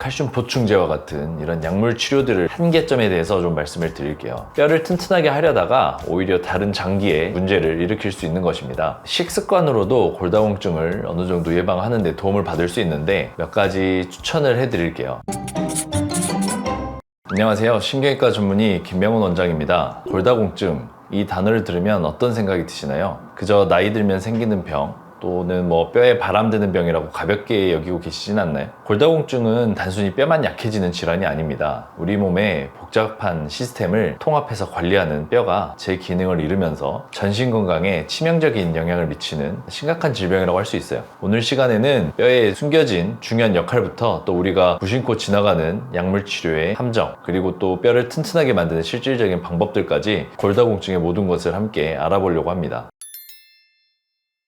칼슘 보충제와 같은 이런 약물 치료들을 한계점에 대해서 좀 말씀을 드릴게요. 뼈를 튼튼하게 하려다가 오히려 다른 장기에 문제를 일으킬 수 있는 것입니다. 식습관으로도 골다공증을 어느 정도 예방하는 데 도움을 받을 수 있는데 몇 가지 추천을 해드릴게요. 안녕하세요. 신경외과 전문의 김명훈 원장입니다. 골다공증, 이 단어를 들으면 어떤 생각이 드시나요? 그저 나이 들면 생기는 병, 또는 뼈에 바람드는 병이라고 가볍게 여기고 계시진 않나요? 골다공증은 단순히 뼈만 약해지는 질환이 아닙니다. 우리 몸의 복잡한 시스템을 통합해서 관리하는 뼈가 제 기능을 잃으면서 전신 건강에 치명적인 영향을 미치는 심각한 질병이라고 할 수 있어요. 오늘 시간에는 뼈에 숨겨진 중요한 역할부터 또 우리가 무심코 지나가는 약물 치료의 함정, 그리고 또 뼈를 튼튼하게 만드는 실질적인 방법들까지 골다공증의 모든 것을 함께 알아보려고 합니다.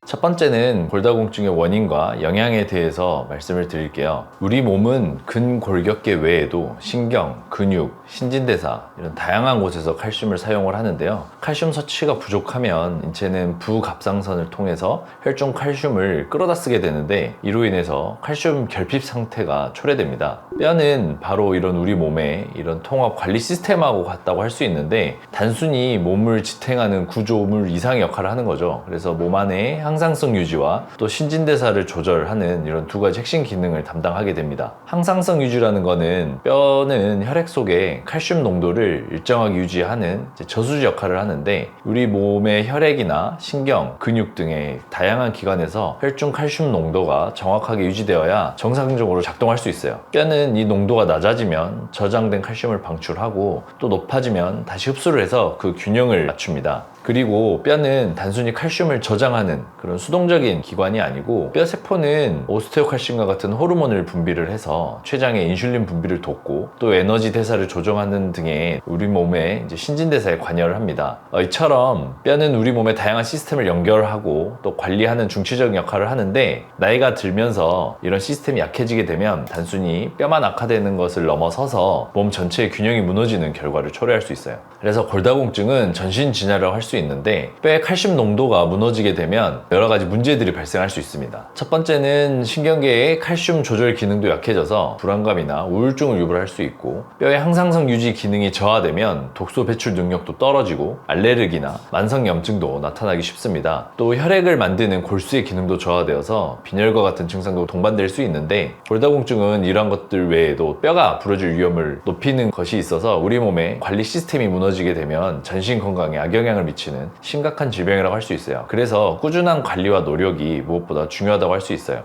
첫 번째는 골다공증의 원인과 영향에 대해서 말씀을 드릴게요. 우리 몸은 근골격계 외에도 신경, 근육, 신진대사 이런 다양한 곳에서 칼슘을 사용을 하는데요. 칼슘 섭취가 부족하면 인체는 부갑상선을 통해서 혈중 칼슘을 끌어다 쓰게 되는데 이로 인해서 칼슘 결핍 상태가 초래됩니다. 뼈는 바로 이런 우리 몸의 이런 통합 관리 시스템하고 같다고 할 수 있는데 단순히 몸을 지탱하는 구조물 이상의 역할을 하는 거죠. 그래서 몸 안에 항상성 유지와 또 신진대사를 조절하는 이런 두 가지 핵심 기능을 담당하게 됩니다. 항상성 유지라는 거는 뼈는 혈액 속에 칼슘 농도를 일정하게 유지하는 저수지 역할을 하는데 우리 몸의 혈액이나 신경, 근육 등의 다양한 기관에서 혈중 칼슘 농도가 정확하게 유지되어야 정상적으로 작동할 수 있어요. 뼈는 이 농도가 낮아지면 저장된 칼슘을 방출하고 또 높아지면 다시 흡수를 해서 그 균형을 맞춥니다. 그리고 뼈는 단순히 칼슘을 저장하는 그런 수동적인 기관이 아니고 뼈 세포는 오스테오칼슘과 같은 호르몬을 분비를 해서 췌장의 인슐린 분비를 돕고 또 에너지 대사를 조정하는 등의 우리 몸의 신진대사에 관여를 합니다. 이처럼 뼈는 우리 몸의 다양한 시스템을 연결하고 또 관리하는 중추적인 역할을 하는데 나이가 들면서 이런 시스템이 약해지게 되면 단순히 뼈만 악화되는 것을 넘어서서 몸 전체의 균형이 무너지는 결과를 초래할 수 있어요. 그래서 골다공증은 전신 진화라고 할 수 있는데 뼈의 칼슘 농도가 무너지게 되면 여러 가지 문제들이 발생할 수 있습니다. 첫 번째는 신경계의 칼슘 조절 기능도 약해져서 불안감이나 우울증을 유발할 수 있고 뼈의 항상성 유지 기능이 저하되면 독소 배출 능력도 떨어지고 알레르기나 만성염증도 나타나기 쉽습니다. 또 혈액을 만드는 골수의 기능도 저하되어서 빈혈과 같은 증상도 동반될 수 있는데 골다공증은 이러한 것들 외에도 뼈가 부러질 위험을 높이는 것이 있어서 우리 몸의 관리 시스템이 무너지게 되면 전신 건강에 악영향을 미치는 심각한 질병이라고 할 수 있어요. 그래서 꾸준한 관리와 노력이 무엇보다 중요하다고 할 수 있어요.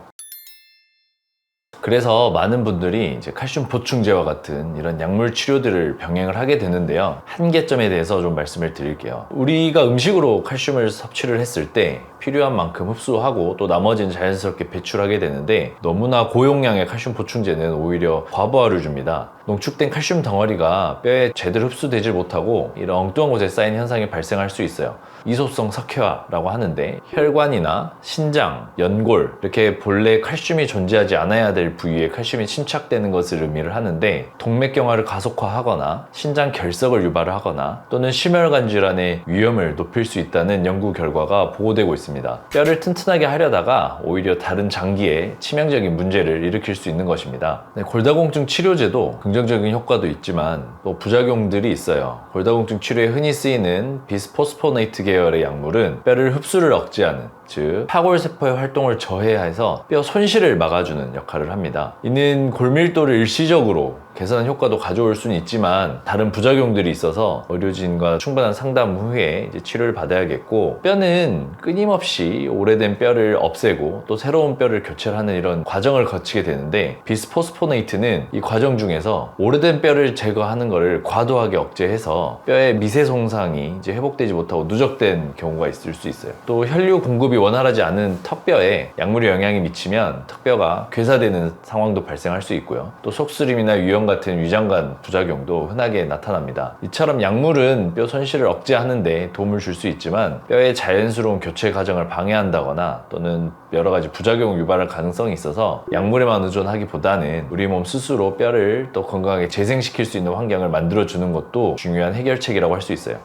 그래서 많은 분들이 이제 칼슘 보충제와 같은 이런 약물 치료들을 병행을 하게 되는데요. 한계점에 대해서 좀 말씀을 드릴게요. 우리가 음식으로 칼슘을 섭취를 했을 때 필요한 만큼 흡수하고 또 나머지는 자연스럽게 배출하게 되는데 너무나 고용량의 칼슘 보충제는 오히려 과부하를 줍니다. 농축된 칼슘 덩어리가 뼈에 제대로 흡수되지 못하고 이런 엉뚱한 곳에 쌓이는 현상이 발생할 수 있어요. 이소성 석회화라고 하는데 혈관이나 신장, 연골 이렇게 본래 칼슘이 존재하지 않아야 될 부위에 칼슘이 침착되는 것을 의미를 하는데 동맥경화를 가속화하거나 신장 결석을 유발하거나 또는 심혈관 질환의 위험을 높일 수 있다는 연구 결과가 보고되고 있습니다. 뼈를 튼튼하게 하려다가 오히려 다른 장기에 치명적인 문제를 일으킬 수 있는 것입니다. 골다공증 치료제도 긍정적인 효과도 있지만 또 부작용들이 있어요. 골다공증 치료에 흔히 쓰이는 비스포스포네이트 계열의 약물은 뼈를 흡수를 억제하는 즉 파골세포의 활동을 저해해서 뼈 손실을 막아주는 역할을 합니다. 이는 골밀도를 일시적으로 개선한 효과도 가져올 수는 있지만 다른 부작용들이 있어서 의료진과 충분한 상담 후에 치료를 받아야겠고 뼈는 끊임없이 오래된 뼈를 없애고 또 새로운 뼈를 교체를 하는 이런 과정을 거치게 되는데 비스포스포네이트는 이 과정 중에서 오래된 뼈를 제거하는 것을 과도하게 억제해서 뼈의 미세 손상이 회복되지 못하고 누적된 경우가 있을 수 있어요. 또 혈류 공급이 원활하지 않은 턱뼈에 약물의 영향이 미치면 턱뼈가 괴사되는 상황도 발생할 수 있고요. 또 속쓰림이나 위염 같은 위장관 부작용도 흔하게 나타납니다. 이처럼 약물은 뼈 손실을 억제하는 데 도움을 줄 수 있지만 뼈의 자연스러운 교체 과정을 방해한다거나 또는 여러 가지 부작용을 유발할 가능성이 있어서 약물에만 의존하기보다는 우리 몸 스스로 뼈를 또 건강하게 재생시킬 수 있는 환경을 만들어주는 것도 중요한 해결책이라고 할 수 있어요.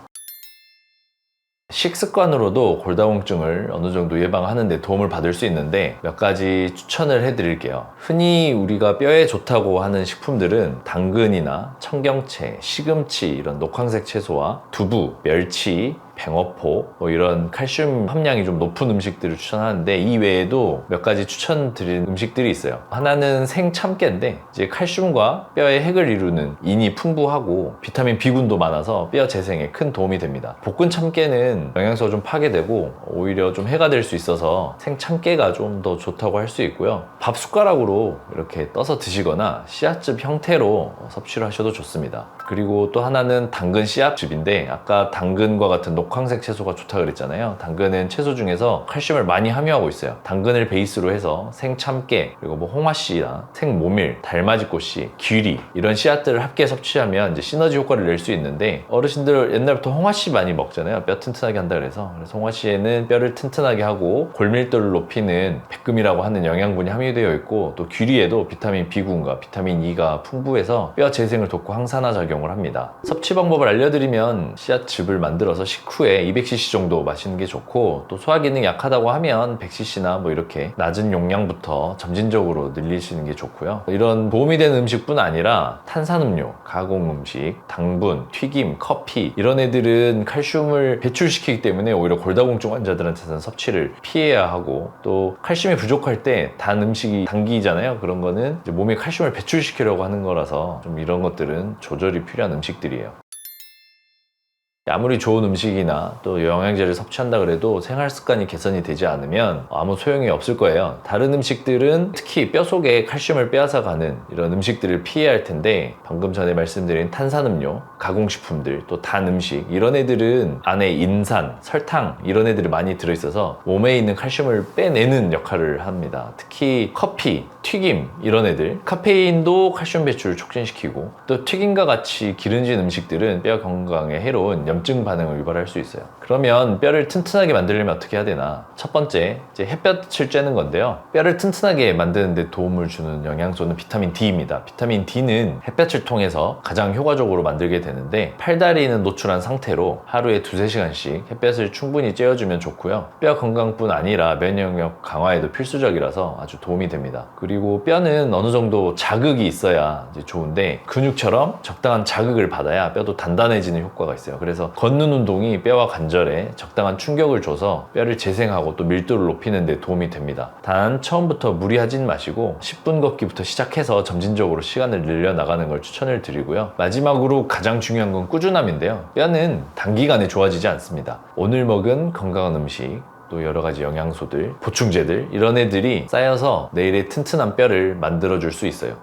식습관으로도 골다공증을 어느 정도 예방하는 데 도움을 받을 수 있는데 몇 가지 추천을 해드릴게요. 흔히 우리가 뼈에 좋다고 하는 식품들은 당근이나 청경채, 시금치 이런 녹황색 채소와 두부, 멸치, 뱅어포 이런 칼슘 함량이 좀 높은 음식들을 추천하는데 이 외에도 몇 가지 추천드린 음식들이 있어요. 하나는 생참깨인데 이제 칼슘과 뼈의 핵을 이루는 인이 풍부하고 비타민 B군도 많아서 뼈 재생에 큰 도움이 됩니다. 볶은 참깨는 영양소가 좀 파괴되고 오히려 좀 해가 될 수 있어서 생참깨가 좀 더 좋다고 할 수 있고요. 밥 숟가락으로 이렇게 떠서 드시거나 씨앗즙 형태로 섭취를 하셔도 좋습니다. 그리고 또 하나는 당근 씨앗즙인데 아까 당근과 같은 녹황색 채소가 좋다고 그랬잖아요. 당근은 채소 중에서 칼슘을 많이 함유하고 있어요. 당근을 베이스로 해서 생참깨, 그리고 뭐 홍화씨나 생모밀, 달맞이꽃씨, 귀리 이런 씨앗들을 함께 섭취하면 이제 시너지 효과를 낼 수 있는데 어르신들 옛날부터 홍화씨 많이 먹잖아요. 뼈 튼튼하게 한다 그래서 홍화씨에는 뼈를 튼튼하게 하고 골밀도를 높이는 백금이라고 하는 영양분이 함유되어 있고 또 귀리에도 비타민 B군과 비타민 E가 풍부해서 뼈 재생을 돕고 항산화 작용을 합니다. 섭취 방법을 알려드리면 씨앗즙을 만들어서 식후에 200cc 정도 마시는 게 좋고 또 소화 기능이 약하다고 하면 100cc나 뭐 이렇게 낮은 용량부터 점진적으로 늘리시는 게 좋고요. 이런 도움이 되는 음식뿐 아니라 탄산음료, 가공 음식, 당분, 튀김, 커피 이런 애들은 칼슘을 배출시키기 때문에 오히려 골다공증 환자들한테는 섭취를 피해야 하고 또 칼슘이 부족할 때 단 음식이 당기잖아요. 그런 거는 이제 몸에 칼슘을 배출시키려고 하는 거라서 좀 이런 것들은 조절이 필요한 음식들이에요. 아무리 좋은 음식이나 또 영양제를 섭취한다 그래도 생활 습관이 개선이 되지 않으면 아무 소용이 없을 거예요. 다른 음식들은 특히 뼈 속에 칼슘을 빼앗아가는 이런 음식들을 피해야 할 텐데 방금 전에 말씀드린 탄산음료, 가공식품들, 또 단 음식 이런 애들은 안에 인산, 설탕 이런 애들이 많이 들어있어서 몸에 있는 칼슘을 빼내는 역할을 합니다. 특히 커피, 튀김 이런 애들 카페인도 칼슘 배출을 촉진시키고 또 튀김과 같이 기름진 음식들은 뼈 건강에 해로운 염증 반응을 유발할 수 있어요. 그러면 뼈를 튼튼하게 만들려면 어떻게 해야 되나? 첫 번째, 이제 햇볕을 쬐는 건데요. 뼈를 튼튼하게 만드는 데 도움을 주는 영양소는 비타민 D입니다. 비타민 D는 햇볕을 통해서 가장 효과적으로 만들게 되는데 팔다리는 노출한 상태로 하루에 2~3시간씩 햇볕을 충분히 쬐어주면 좋고요. 뼈 건강뿐 아니라 면역력 강화에도 필수적이라서 아주 도움이 됩니다. 그리고 뼈는 어느 정도 자극이 있어야 이제 좋은데 근육처럼 적당한 자극을 받아야 뼈도 단단해지는 효과가 있어요. 그래서 걷는 운동이 뼈와 관절에 적당한 충격을 줘서 뼈를 재생하고 또 밀도를 높이는 데 도움이 됩니다. 단 처음부터 무리하진 마시고 10분 걷기부터 시작해서 점진적으로 시간을 늘려나가는 걸 추천을 드리고요. 마지막으로 가장 중요한 건 꾸준함인데요. 뼈는 단기간에 좋아지지 않습니다. 오늘 먹은 건강한 음식 또 여러 가지 영양소들, 보충제들 이런 애들이 쌓여서 내일의 튼튼한 뼈를 만들어줄 수 있어요.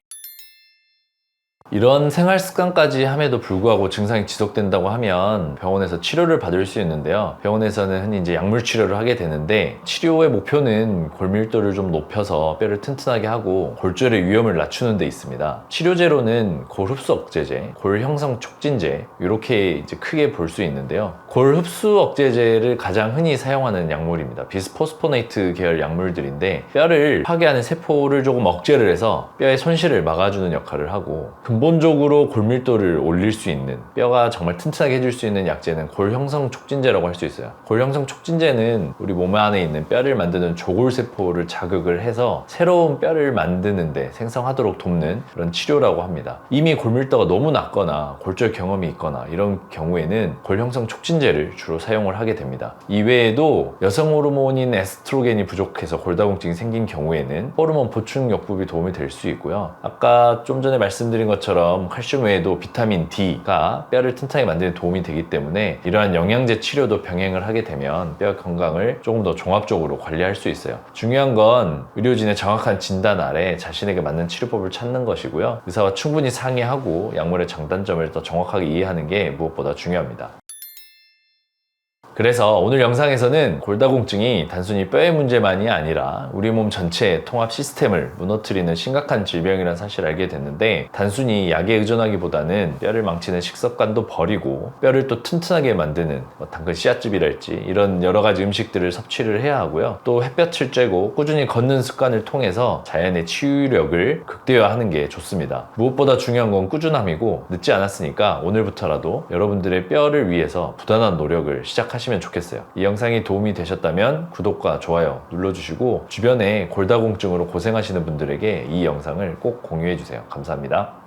이런 생활 습관까지 함에도 불구하고 증상이 지속된다고 하면 병원에서 치료를 받을 수 있는데요. 병원에서는 흔히 이제 약물 치료를 하게 되는데 치료의 목표는 골밀도를 좀 높여서 뼈를 튼튼하게 하고 골절의 위험을 낮추는 데 있습니다. 치료제로는 골 흡수 억제제, 골 형성 촉진제 이렇게 이제 크게 볼 수 있는데요. 골 흡수 억제제를 가장 흔히 사용하는 약물입니다. 비스포스포네이트 계열 약물들인데 뼈를 파괴하는 세포를 조금 억제를 해서 뼈의 손실을 막아주는 역할을 하고 근본적으로 골밀도를 올릴 수 있는 뼈가 정말 튼튼하게 해줄 수 있는 약제는 골 형성 촉진제라고 할 수 있어요. 골 형성 촉진제는 우리 몸 안에 있는 뼈를 만드는 조골세포를 자극을 해서 새로운 뼈를 만드는데 생성하도록 돕는 그런 치료라고 합니다. 이미 골밀도가 너무 낮거나 골절 경험이 있거나 이런 경우에는 골 형성 촉진제를 주로 사용을 하게 됩니다. 이외에도 여성 호르몬인 에스트로겐이 부족해서 골다공증이 생긴 경우에는 호르몬 보충 요법이 도움이 될 수 있고요. 아까 좀 전에 말씀드린 것처럼 칼슘 외에도 비타민 D가 뼈를 튼튼하게 만드는 데 도움이 되기 때문에 이러한 영양제 치료도 병행을 하게 되면 뼈 건강을 조금 더 종합적으로 관리할 수 있어요. 중요한 건 의료진의 정확한 진단 아래 자신에게 맞는 치료법을 찾는 것이고요. 의사와 충분히 상의하고 약물의 장단점을 더 정확하게 이해하는 게 무엇보다 중요합니다. 그래서 오늘 영상에서는 골다공증이 단순히 뼈의 문제만이 아니라 우리 몸 전체의 통합 시스템을 무너뜨리는 심각한 질병이라는 사실을 알게 됐는데 단순히 약에 의존하기보다는 뼈를 망치는 식습관도 버리고 뼈를 또 튼튼하게 만드는 당근 씨앗즙이랄지 이런 여러 가지 음식들을 섭취를 해야 하고요. 또 햇볕을 쬐고 꾸준히 걷는 습관을 통해서 자연의 치유력을 극대화하는 게 좋습니다. 무엇보다 중요한 건 꾸준함이고 늦지 않았으니까 오늘부터라도 여러분들의 뼈를 위해서 부단한 노력을 시작하시기 하시면 좋겠어요. 이 영상이 도움이 되셨다면 구독과 좋아요 눌러주시고 주변에 골다공증으로 고생하시는 분들에게 이 영상을 꼭 공유해 주세요. 감사합니다.